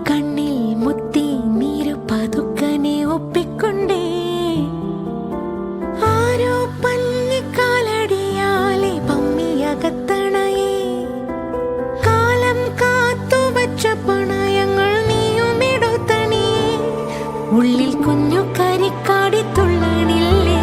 കണ്ണിൽ മുത്തി നീരു പതുക്കനെ ഒപ്പിക്കൊണ്ടേ ആരോ പഞ്ഞിക്കാലടിയാലെ പമ്മിയകത്തണയേ കാലം കാത്തുവച്ച പണയങ്ങൾ നീയുമിടുത്തണിയേ ഉള്ളിൽ കുഞ്ഞു കരിക്കാടി തുള്ളണില്ലേ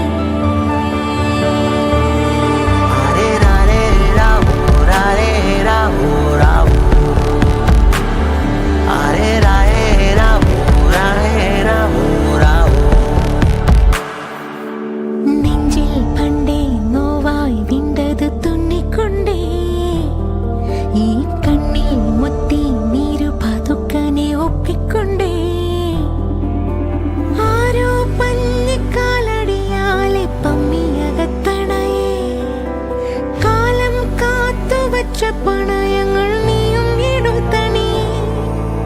പണയങ്ങൾ നീയും എടുത്തണി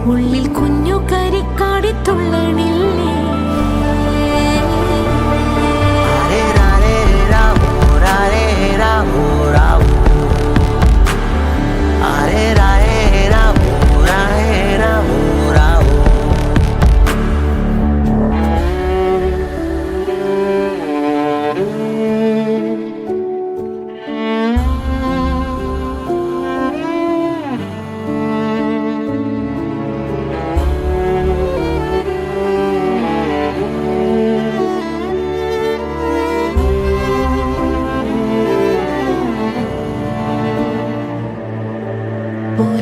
ഉള്ളിൽ കുഞ്ഞു കരിക്കാടി തുള്ളണില്ലേ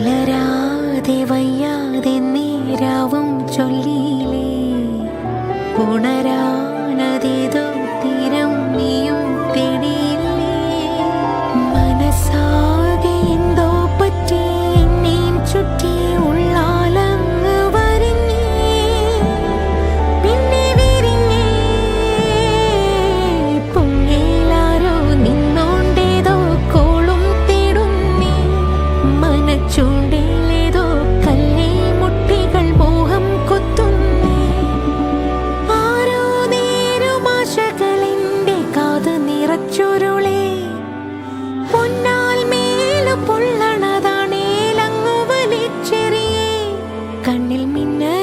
പുലരാതെ വയ്യാതെ നേരാവും ചൊല്ലിയില്ലേ ഉണരാനതേതോ തീരം നീയും തേടിയില്ലേ മനസ്സാകെ എന്തോ പറ്റി എന്നെയും ചുറ്റി ഉള്ളാലങ്ങ് വരിഞ്ഞേ പിന്നെ വിരിഞ്ഞേ പൊങ്ങേലാരോ നിന്നോണ്ടേതോ കോളും തേടുന്നേ ചൂണ്ടയിലേതോ കല്ലേ മുട്ടികൾ മോഹം കൊത്തുന്നേ ആരോ നേരുമാശകളെന്റെ കാത് നിറച്ചൊരുളേ പൊന്നാൽ മേലു പൊള്ളണതാണേലങ്ങു വലിച്ചെറിയേ കണ്ണിൽ മിന്നൽ